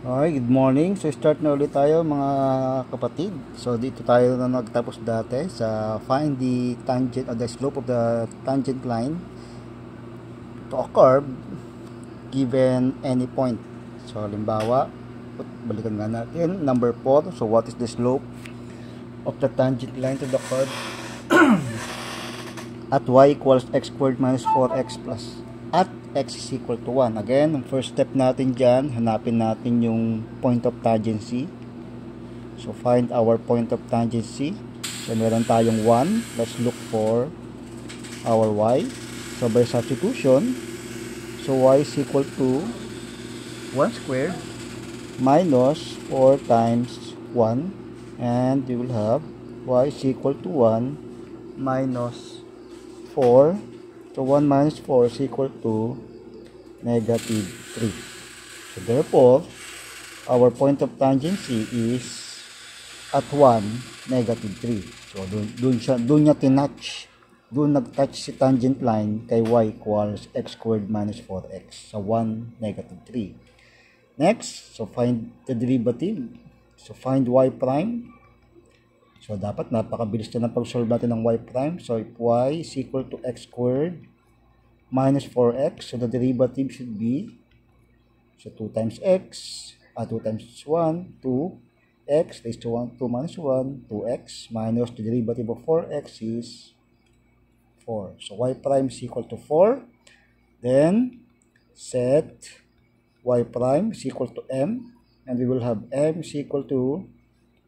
Okay, good morning. So start na ulit tayo mga kapatid. So dito tayo na nagtapos dati sa find the tangent or the slope of the tangent line to a curve given any point. So halimbawa, balikan nga natin number 4. So what is the slope of the tangent line to the curve at y equals x squared minus 4x plus at x is equal to 1. Again, ang first step natin dyan, hanapin natin yung point of tangency. So, find our point of tangency. So, meron tayong 1. Let's look for our y. So, by substitution, so y is equal to 1 squared minus 4 times 1. And we will have y is equal to 1 minus 4. So 1 minus 4 is equal to negative 3. So therefore, our point of tangency is at 1, negative 3. So doon niya tinouch. Doon nag-touch si tangent line kay y equals x squared minus 4x. So 1, negative 3. Next, so find the derivative. So find y prime. So, dapat napakabilis na ng pag-solve natin ng y prime. So, if y is equal to x squared minus 4x, so the derivative should be, so 2 times x, 2 times 1, 2x raised to 1, 2 minus 1, 2x, minus the derivative of 4x is 4. So, y prime is equal to 4. Then, set y prime is equal to m, and we will have m is equal to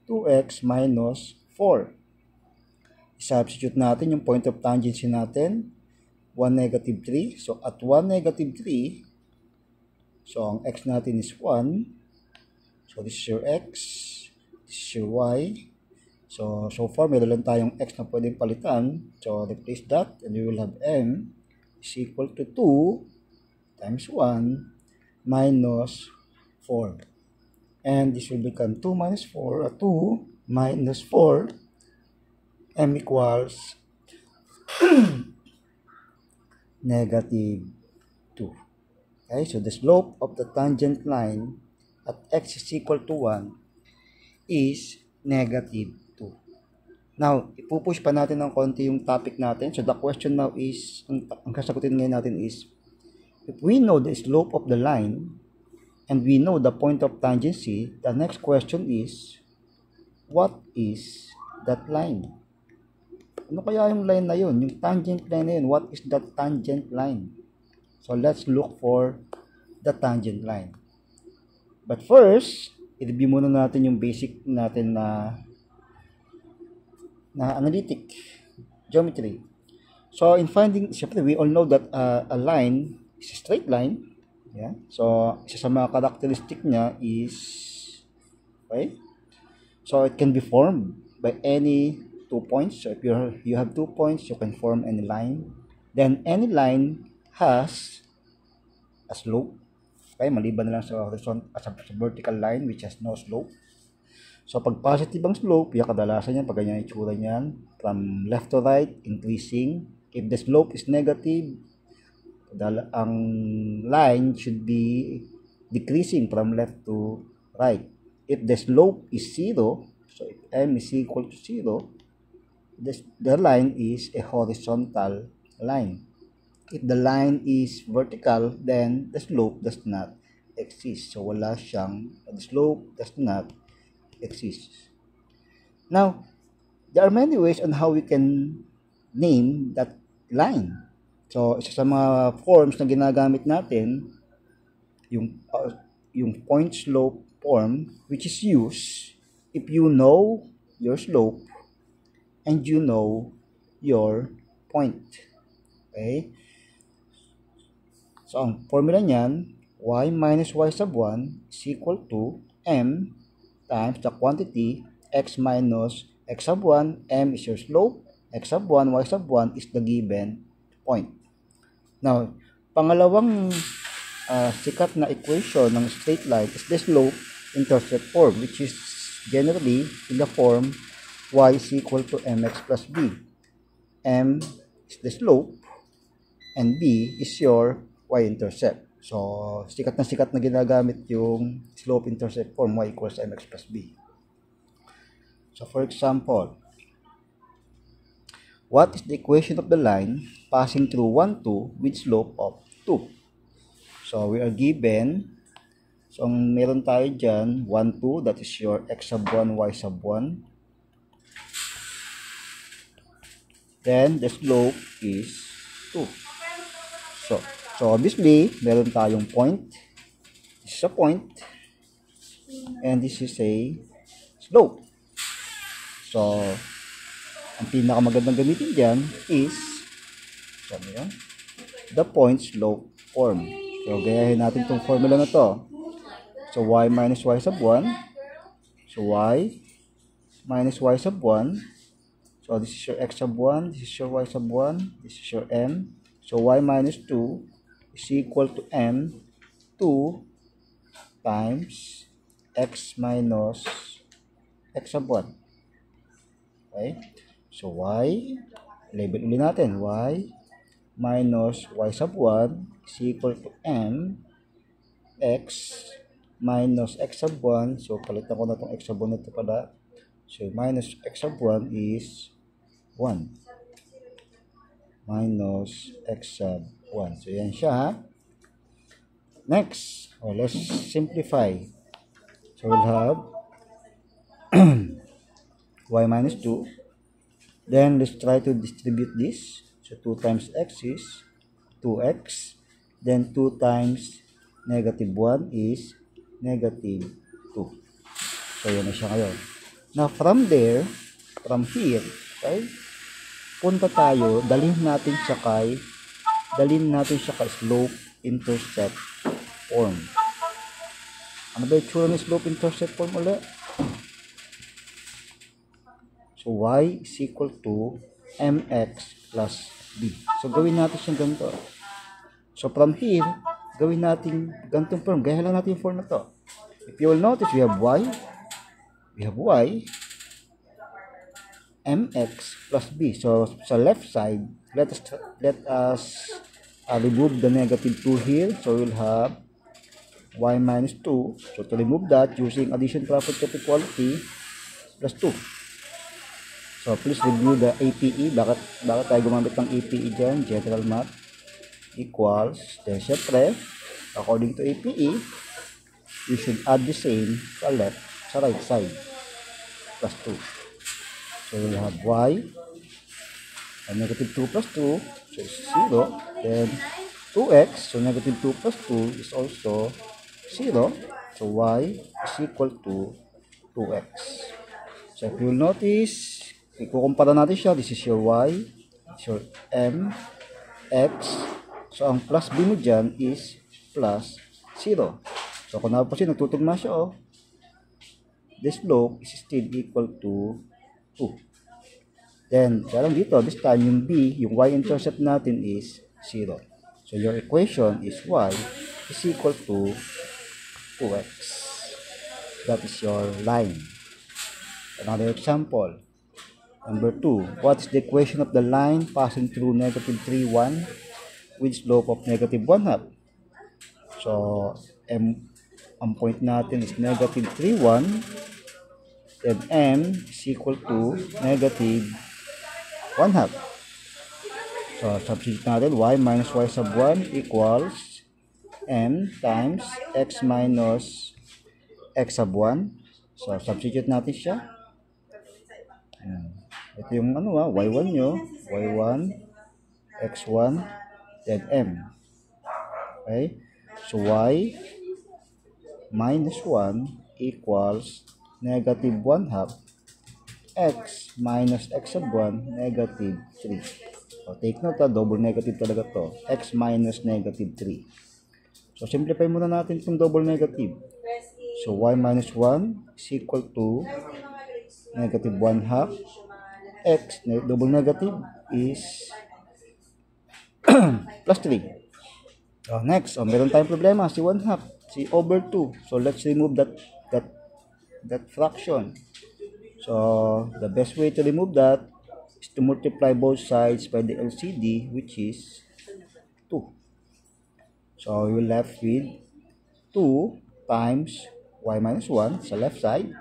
2x minus 4. I-substitute natin yung point of tangency natin. 1, negative 3. So, at 1, negative 3, so, ang x natin is 1. So, this is your x. This is your y. So far, meron lang tayong x na pwedeng palitan. So, replace that. And we will have m is equal to 2 times 1 minus 4. And this will become 2 minus 4, 2 minus 4, m equals negative 2. Okay, so the slope of the tangent line at x is equal to 1 is negative 2. Now, ipupush pa natin ng konti yung topic natin. So the question now is, ang kasagutin ngayon natin is, if we know the slope of the line, and we know the point of tangency, the next question is, what is that line? Ano kaya yung line na yun? Yung tangent line na yun, what is that tangent line? So, let's look for the tangent line. But first, i-review muna natin yung basic natin na analytic geometry. So, in finding, syempre, we all know that a line is a straight line. Yeah. So, isa sa mga characteristic niya is, okay? So, it can be formed by any 2 points. So, if you have 2 points, you can form any line. Then, any line has a slope. Okay? Maliban na lang sa horizontal, sa vertical line which has no slope. So, pag positive ang slope, yung kadalasan niyan, pag ganyan itsura niyan, from left to right, increasing. If the slope is negative, ang line should be decreasing from left to right. If the slope is 0, so if m is equal to 0, the line is a horizontal line. If the line is vertical, then the slope does not exist. So wala siyang, the slope does not exist. Now, there are many ways on how we can name that line. So, isa sa mga forms na ginagamit natin, yung point slope form, which is used if you know your slope and you know your point. Okay? So, ang formula niyan, y minus y sub 1 is equal to m times the quantity x minus x sub 1, m is your slope, x sub 1, y sub 1 is the given point. Now, pangalawang sikat na equation ng straight line is the slope-intercept form, which is generally in the form y is equal to mx plus b. M is the slope and b is your y-intercept. So, sikat na ginagamit yung slope-intercept form y equals mx plus b. So, for example, what is the equation of the line passing through 1, 2 with slope of 2? So, we are given, so ang meron tayo dyan, 1, 2, that is your x sub 1, y sub 1. Then, the slope is 2. So obviously, meron tayong point. This is a point. And this is a slope. So, ang pinakamagandang gamitin dyan is, sabi yan, the point slope form. So, gayahin natin itong formula na to. So, y minus y sub 1. So, y minus y sub 1. So, this is your x sub 1. This is your y sub 1. This is your m. So, y minus 2 is equal to m 2 times x minus x sub 1. Okay? So, y, label ulit natin, y minus y sub 1 is equal to m x minus x sub 1. So, palitan ko na itong x sub 1 nito pala. So, minus x sub 1 is 1. Minus x sub 1. So, yan siya, ha? Next, let's simplify. So, we'll have y minus 2. Then, let's try to distribute this. So, 2 times x is 2x. Then, 2 times negative 1 is negative 2. So, yan na siya ngayon. Now, from here, okay, punta tayo, dalhin natin siya kay slope intercept form. Ano ba yung tsura ng slope intercept form ulit? So, y is equal to mx plus b. So, gawin natin siyang ganito. So, from here, gawin natin ganitong form. Gaya lang natin yung form na to. If you will notice, we have y mx plus b. So, sa left side, let us remove the negative 2 here. So, we'll have y minus 2. So, to remove that, using addition property of equality, plus 2. So, please review the APE. Bakit tayo gumamit ng APE dyan? General Math equals. Then, syempre, according to APE, you should add the same sa right side. Plus 2. So, we'll have y and negative 2 plus 2. So, it's 0. Then, 2x. So, negative 2 plus 2 is also 0. So, y is equal to 2x. So, if you'll notice, ikukumpara natin siya. This is your y. It's your m, x. So, ang plus b mo dyan is plus 0. So, kung napapansin, nagtutugma siya, oh. The slope is still equal to 2. Then, parang dito, this time, yung b, yung y-intercept natin is 0. So, your equation is y is equal to 2x. That is your line. Another example. Number 2. What is the equation of the line passing through negative 3, 1 with slope of negative 1/2? So, ang point natin is negative 3, 1. Then, m is equal to negative 1/2. So, substitute natin, y minus y sub 1 equals m times x minus x sub 1. So, substitute natin siya. Ito yung y1 nyo. y1, x1, then m. Okay? So, y minus 1 equals negative 1/2 x minus x sub 1 negative 3. So, take note, double negative talaga to. X minus negative 3. So, simplify muna natin itong double negative. So, y minus 1 is equal to negative 1/2 x, double negative is plus 3. Next, meron tayong problema, si 1/2, si over 2. So, let's remove that fraction. So, the best way to remove that is to multiply both sides by the LCD, which is 2. So we will left with 2 times y minus 1 sa left side.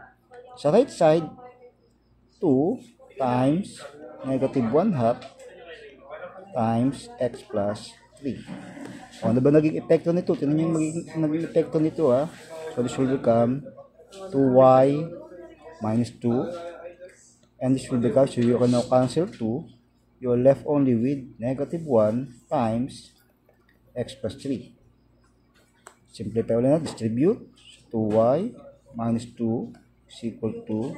Sa right side, 2 times negative 1 half times x plus 3. O, ano ba naging epekto nito? Tingnan nyo yung naging epekto nito, ha. So this will become 2y minus 2. And this will become, so you can now cancel 2. You are left only with negative 1 times x plus 3. Simplify ulit na, distribute. 2y minus 2 is equal to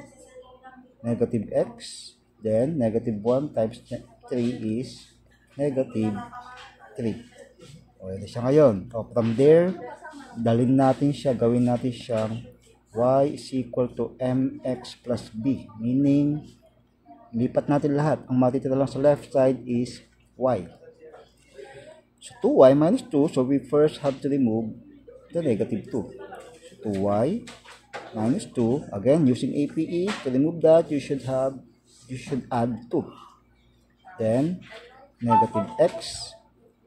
negative x. Then, negative 1 times 3 is negative 3. Okay na siya ngayon. So, from there, dalhin natin siya, gawin natin siyang y is equal to mx plus b. Meaning, lipat natin lahat. Ang matitira lang sa left side is y. So, 2y minus 2. So, we first have to remove the negative 2. So, 2y minus 2. Again, using APE, to remove that, you should add 2. Then, negative x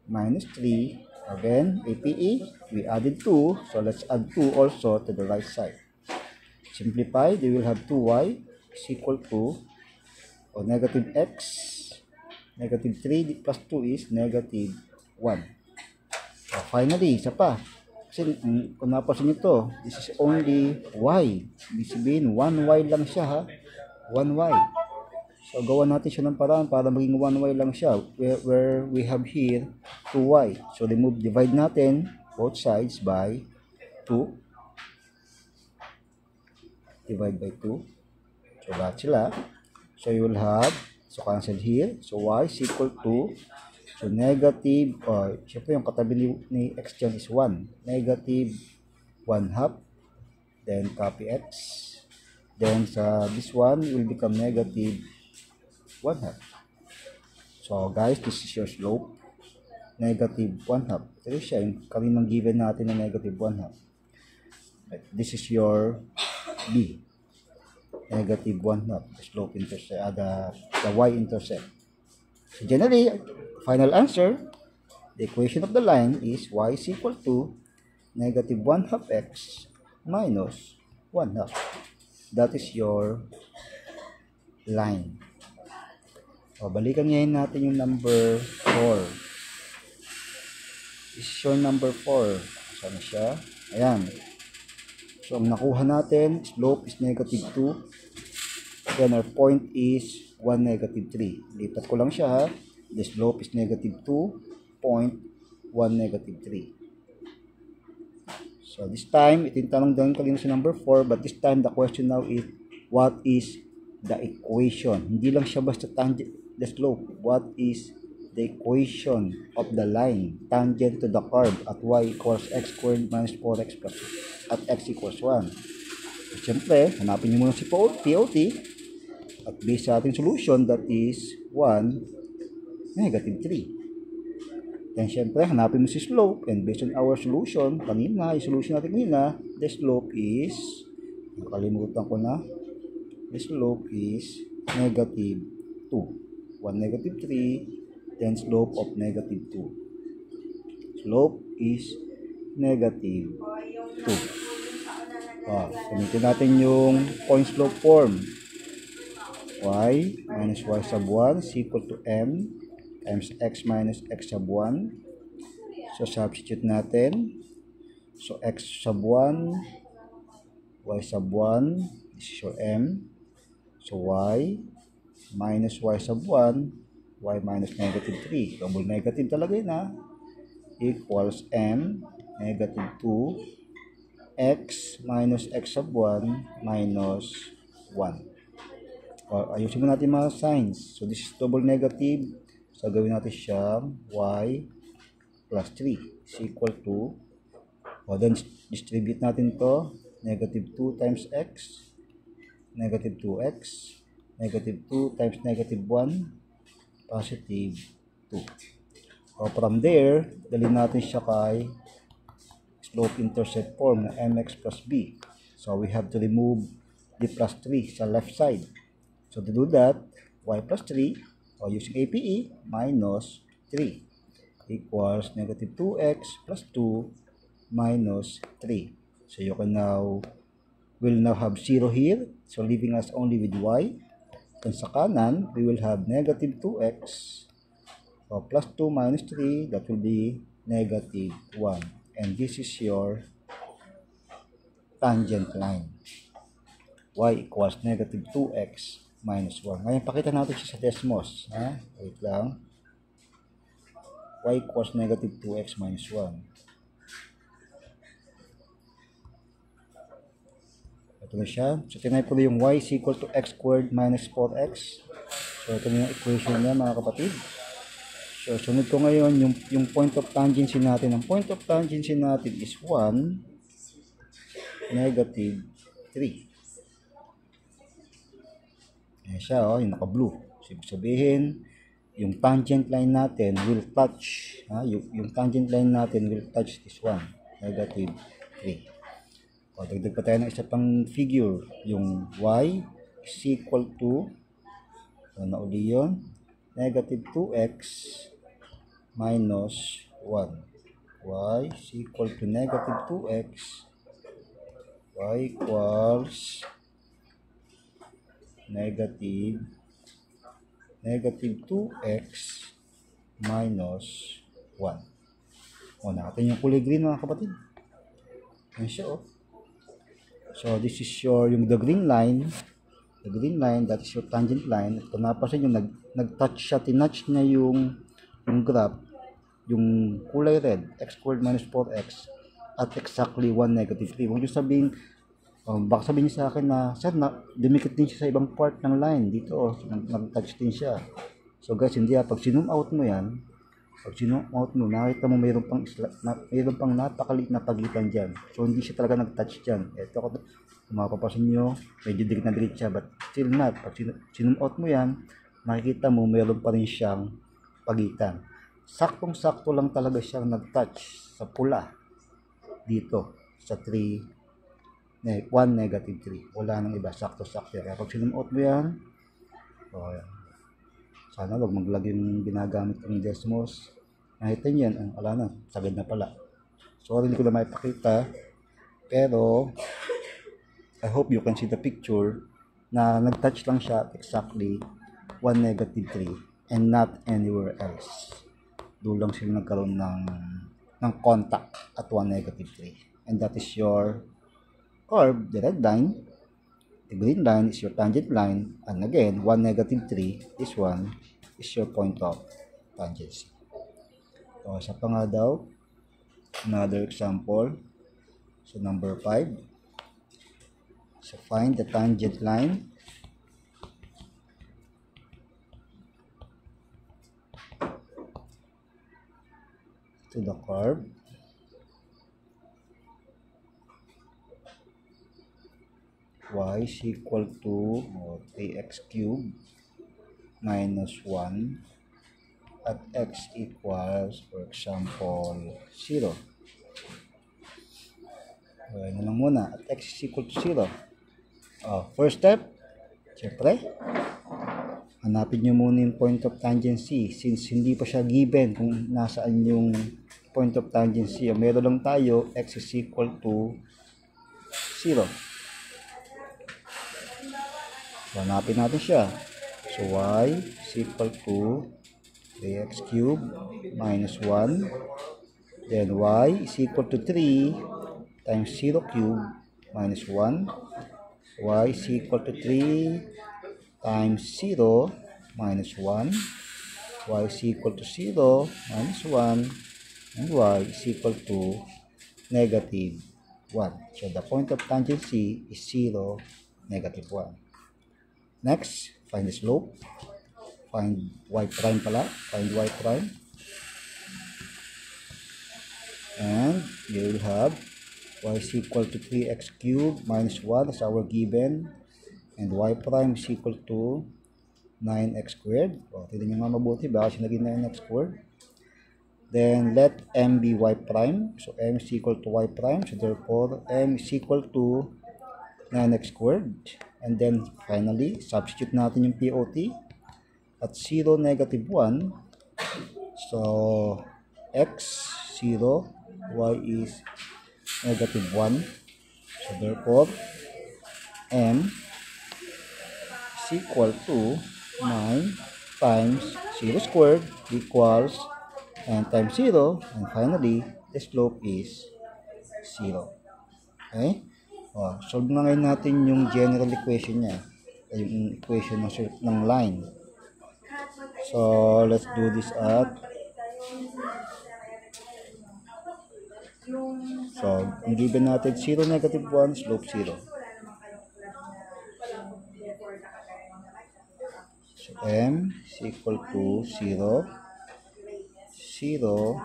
minus 3. Again, APE, we added 2. So, let's add 2 also to the right side. Simplify, they will have 2y is equal to, or negative x, negative 3 plus 2 is negative 1. So, finally, isa pa. Kasi kung napasin nyo to, this is only y. Ibig sabihin, 1y lang siya, ha. 1y. So, gawa natin siya ng paraan para maging 1y lang siya. Where we have here 2y. So, divide natin both sides by 2. Divide by 2. So, lahat sila. So, you will have, so cancel here. So, y is equal to, so negative, syempre yung katabi ni x dyan is 1. Negative 1 half. Then, copy x. Then, this one will become negative 1 half. So, guys, this is your slope. Negative 1 half. Ito siya, yung kaninang given natin na negative 1 half. This is your b. Negative 1 half. The slope intercept, the y-intercept. So, generally, final answer, the equation of the line is y is equal to negative 1 half x minus 1 half. That is your line. O, balikan ngayon natin yung number 4. This is your number 4. Saan siya? Ayan. So, ang nakuha natin, slope is negative 2. Then, our point is 1, negative 3. Lipat ko lang siya, ha. The slope is negative 2, point 1, negative 3. So, this time, ito yung tanong doon kanina sa number 4. But this time, the question now is, what is the equation? Hindi lang siya basta tangent the slope. What is the equation of the line tangent to the curve at y equals x squared minus 4x plus at x equals 1? So, siyempre, hanapin nyo muna si POT at based sa ating solution, that is 1, negative 3. Then, siyempre, hanapin mo si slope, and based on our solution, kanina, yung solution natin kanina, the slope is, nakalimutan ko na, the slope is negative 2. 1, negative 3, then slope of negative 2. Slope is negative 2. Gamitin natin yung point slope form. Y minus y sub 1 is equal to m times x minus x sub 1. So, substitute natin. So, x sub 1, y sub 1, this is your m. So, y minus y sub 1, y minus negative 3. Double negative talaga yun, ha? Equals m, negative 2, x minus x sub 1 minus 1. Ayusin mo natin mga signs. So, this is double negative. So, gawin natin siya y plus 3 is equal to, then distribute natin to, negative 2 times x, negative 2x, negative 2 times negative 1, positive 2. So, from there, dalhin natin siya kay slope-intercept form na mx plus b. So, we have to remove the plus 3 sa left side. So, to do that, y plus 3, or using APE, minus 3. equals negative 2x plus 2 minus 3. So you can will now have 0 here, so leaving us only with y. Then sa kanan, we will have negative 2x, so plus 2 minus 3, that will be negative 1. And this is your tangent line. Y equals negative 2x minus 1. Ngayon, pakita natin siya sa Desmos. Wait lang. Y equals negative 2x minus 1. Ito na siya. So, tinay ko yung y is equal to x squared minus 4x. So, ito na yung equation niya, mga kapatid. So, sunod ko ngayon yung point of tangency natin. Ang point of tangency natin is 1, negative 3. Ayan siya, yung naka-blue. So, ibig sabihin, yung tangent line natin will touch, yung tangent line natin will touch this one, negative 3. O, dagdag pa tayo ng isa pang figure. Yung y is equal to, na uli yun, negative 2x minus 1. Y is equal to negative 2x. Y equals negative 2x minus 1. O, natin yung kulay green, mga kapatid. Yan siya, So, this is the green line. The green line, that is your tangent line. At kung napasin yung nag-touch siya, tinouch niya yung graph, yung kulay red, x squared minus 4x, at exactly 1, negative 3. Huwag nyo sabihin, baka sabihin niyo sa akin na, sir, dumikit din siya sa ibang part ng line. Dito, nag-touch din siya. So guys, hindi pag sinum out mo yan, nakita mo mayroon pang napakaliit na pagitan dyan. So hindi siya talaga nag-touch dyan. Ito, kung mapapasin nyo, medyo dikit na dikit siya, but still not. Pag sinum out mo yan, makikita mo mayroon pa rin siyang pagitan. Saktong-sakto lang talaga siyang nag-touch sa pula dito sa 1, negative 3. Wala nang iba, sakto-sakto. Kaya pag sinum out mo yan, yan. Sana wag maglag yung ginagamit ng Desmos. Nakita niyo yan, wala na, sagad na pala. Sorry, hindi ko na maipakita. Pero, I hope you can see the picture na nag-touch lang siya at exactly 1, negative 3 and not anywhere else. Doon lang sila nagkaroon ng contact at 1, negative 3. And that is your curve, the red line. The green line is your tangent line, and again, 1, negative 3, this one is your point of tangency. So, isa pa nga daw, another example. So, number 5. So, find the tangent line to the curve y is equal to 3x cubed minus 1 at x equals, for example, 0. Ano lang muna, at x is equal to 0. First step, syempre, hanapin nyo muna yung point of tangency since hindi pa siya given kung nasaan yung point of tangency. Meron lang tayo, x is equal to 0. So, hanapin natin siya. So, y is equal to 3x cubed minus 1. Then, y is equal to 3 times 0 cubed minus 1. Y is equal to 3 times 0 minus 1. Y is equal to 0 minus 1. And y is equal to negative 1. So, the point of tangency is 0, negative 1. Next, find the slope. Find y prime pala. Find y prime. And you will have y is equal to 3x cubed minus 1 as our given. And y prime is equal to 9x squared. Tignan nyo nga mabuti. Baka siya naging 9x squared. Then, let m be y prime. So, m is equal to y prime. So, therefore, m is equal to 9x squared. And then, finally, substitute natin yung POT at 0, negative 1. So, x 0, y is negative 1. So therefore, m is equal to 9 times 0 squared equals 9 times 0, and finally, the slope is 0. Okay? Solve na ngayon natin yung general equation niya, yung equation ng line. So, let's do this at so, given natin 0, negative 1, slope 0. So, m is equal to 0, 0,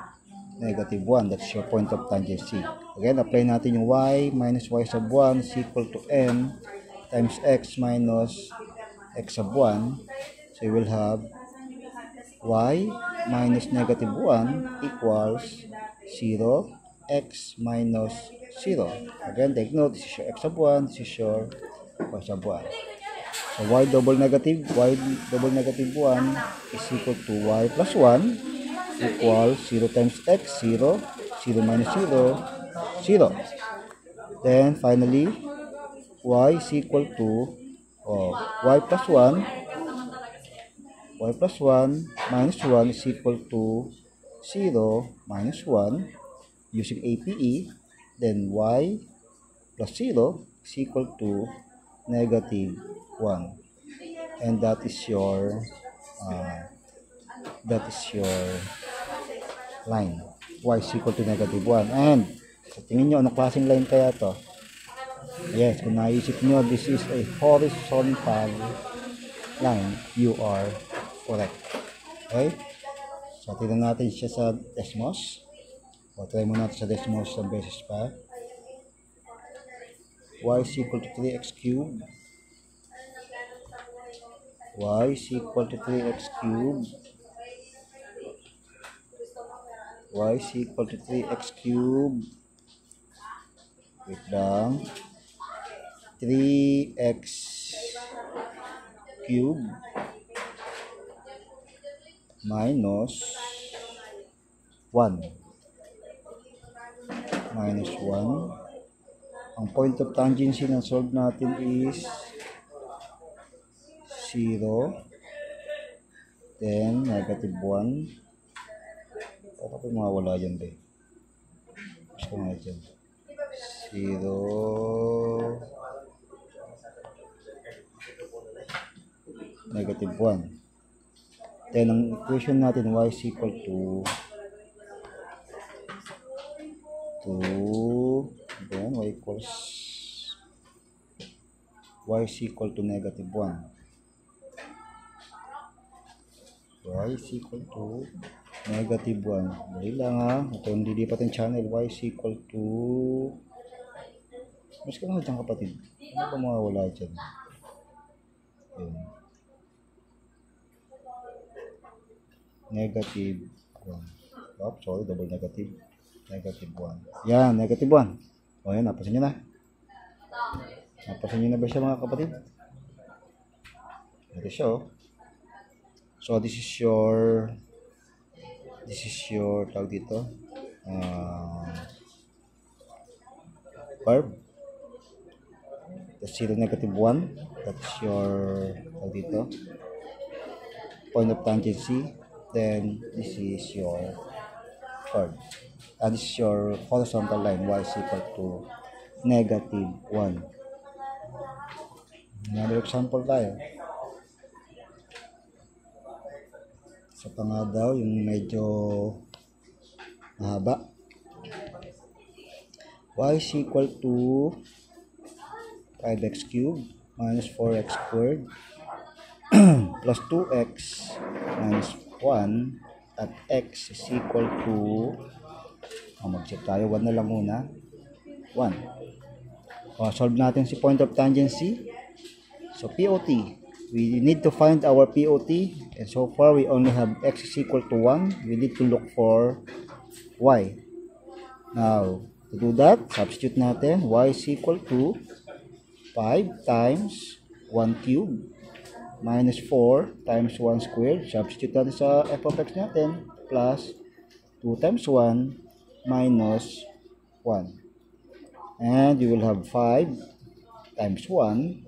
negative 1. That's your point of tangency. Again, apply natin yung y minus y sub 1 is equal to m times x minus x sub 1. So, you will have y minus negative 1 equals 0, x minus 0. Again, take note, this is your x sub 1, this is your y sub 1. So, y double negative 1 is equal to y plus 1 equals 0 times x, 0, 0 minus 0, 0. Then, finally, y is equal to y plus 1 minus 1 is equal to 0 minus 1 using APE. Then, y plus 0 is equal to negative 1. And that is your line. Y is equal to negative 1. And so tingin nyo, anong klaseng line kaya to? Yes, kung naisip nyo, this is a horizontal line. You are correct. Okay? So tingnan natin siya sa Desmos. Try mo natin sa Desmos sa beses pa. Y is equal to 3x cubed. Y is equal to 3x cubed. Y is equal to 3x cubed. Wait lang. 3x cubed minus 1. Minus 1. Ang point of tangency na solve natin is 0, then negative 1. Para ko mawala dyan ba? Gusto nga dyan. 0, negative 1. Then ang equation natin, y is equal to 2, then y is equal to negative 1. Y is equal to negative 1. Dali lang ha. Ito yung lilipat yung channel. Y is equal to... Mas ka nga dyan kapatid. Ano ba mawawala dyan? Yun. Negative 1. Oh, sorry, double negative. Negative 1. Yan, negative 1. O yan, napasin nyo na. Napasin nyo na ba siya mga kapatid? Ito siya oh. So this is your tawag dito curve. That's 0, negative 1. That's your tawag dito point of tangency. Then this is your curve, and this is your horizontal line. Y is equal to negative 1. Another example tayo. Sa nga daw, yung medyo mahaba. Y is equal to 5x cubed minus 4x squared plus 2x minus 1 at x is equal to mag-check tayo, 1 na lang muna. 1. Solve natin si point of tangency. So POT, we need to find our POT, and so far we only have x is equal to 1. We need to look for y. Now, to do that, substitute natin. Y is equal to 5 times 1 cube minus 4 times 1 squared. Substitute natin sa f of x natin plus 2 times 1 minus 1. And you will have 5 times 1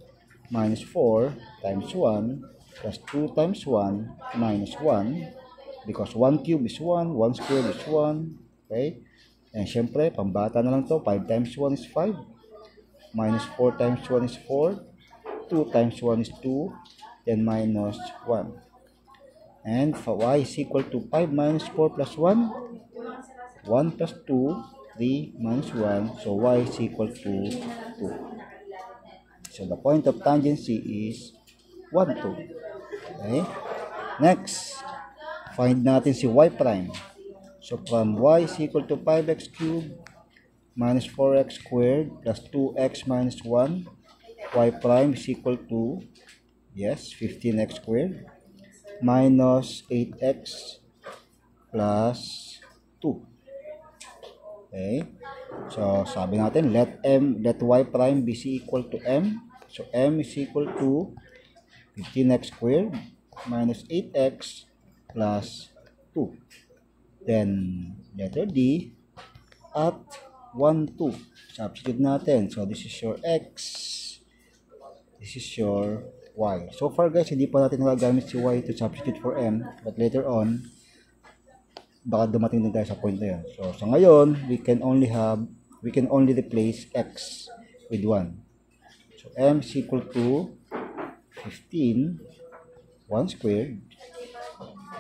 minus 4 times 1 plus 2 times 1 minus 1, because 1 cube is 1, 1 squared is 1. Okay? And syempre, pambata na lang to. 5 times 1 is 5. Minus 4 times 1 is 4. 2 times 1 is 2. Then minus 1. And y is equal to 5 minus 4 plus 1. 1 plus 2. 3 minus 1. So y is equal to 2. So the point of tangency is 1, 2. Okay? Next, find natin si y prime. So from y is equal to 5x cubed minus 4x squared plus 2x minus 1, y prime is equal to, yes, 15x squared minus 8x plus 2. Okay? So sabi natin, let y prime be equal to m. So m is equal to 15x squared minus 8x plus 2. Then, letter D at 1, 2. Substitute natin. So, this is your x. This is your y. So far guys, hindi pa natin nagagamit si y to substitute for m. But later on, baka dumating din tayo sa point na yun. So, sa ngayon, we can only replace x with 1. So, m is equal to 15, 1 squared,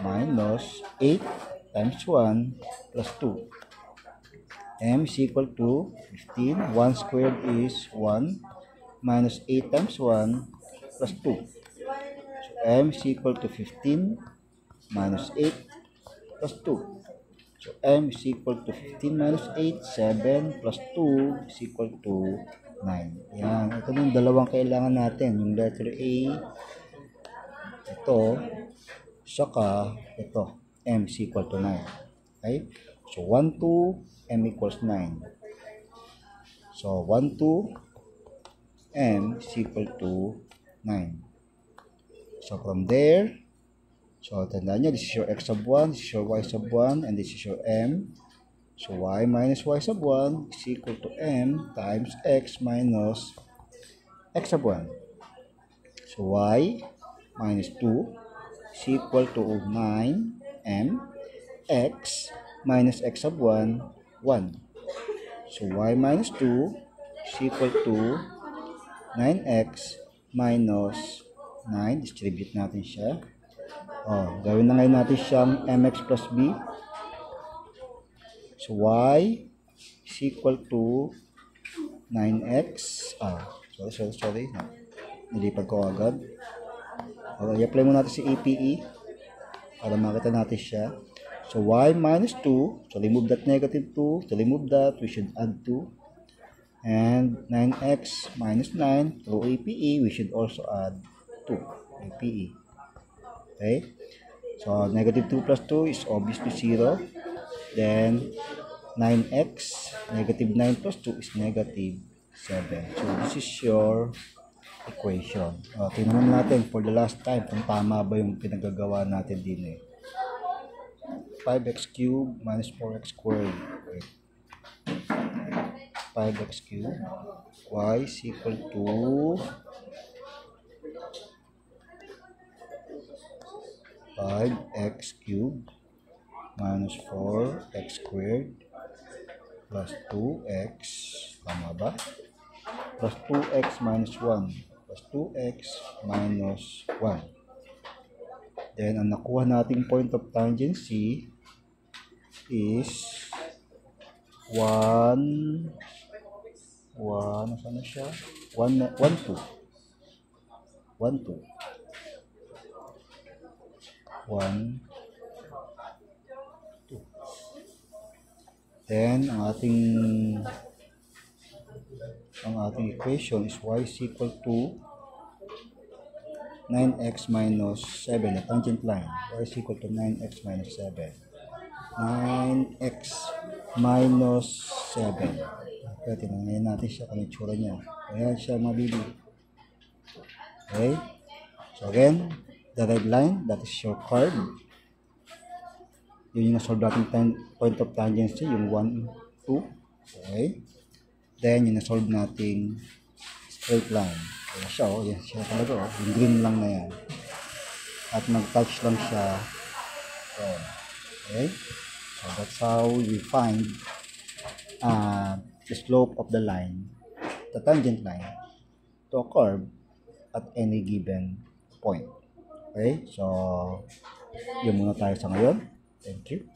minus 8 times 1 plus 2. M is equal to 15, 1 squared is 1, minus 8 times 1 plus 2. So, M is equal to 15, minus 8 plus 2. So, M is equal to 15 minus 8, 7 plus 2 is equal to 9. Yan. Ito yung dalawang kailangan natin. Yung letter A, ito, saka ito. M is equal to 9. Okay? So, 1, 2, M equals 9. So, 1, 2, M is equal to 9. So, from there, so, tandaan nyo, this is your x sub 1, this is your y sub 1, and this is your m. So, y minus y sub 1 is equal to m times x minus x sub 1. So, y minus 2 is equal to 9m, x minus x sub 1, 1. So, y minus 2 is equal to 9x minus 9. Distribute natin siya. Gawin na ngayon natin siyang mx plus b. So, y is equal to 9x. Sorry. Nilipad ko agad. I-apply mo natin si APE para makita natin siya. So, y minus 2. So, remove that negative 2. To remove that, we should add 2. And 9x minus 9. Through APE, we should also add 2. APE. Okay? So, negative 2 plus 2 is obviously 0. Then, 9x, negative 9 plus 2 is negative 7. So, this is your equation. Tingnan natin for the last time kung tama ba yung pinagagawa natin din eh. 5x cubed minus 4x squared. Okay. 5x cubed. Y is equal to 5x cubed minus 4x squared plus 2x, tama ba? Plus 2x minus 1 plus 2x minus 1. Then, ang nakuha nating point of tangency is 1, saan na siya? 1, 2. 1, 2. 1, 2. Then, ang ating equation is y is equal to 9x minus 7, the tangent line. Y is equal to 9x minus 7. 9x minus 7. Okay, tinangayin natin siya kung itsura niya. Ayan siya mabili. Okay. So again, the red line, that is your curve. Yun yung nasolve natin point of tangency, yung 1, 2. Okay. Then, yung nasolve natin straight line. Ayan siya, oh. Yan siya talaga, oh. Yung green lang na yan. At nag-touch lang siya. Okay. So, that's how we find the slope of the line, the tangent line, to a curve at any given point. Okay. So, yun muna tayo sa ngayon. Thank you.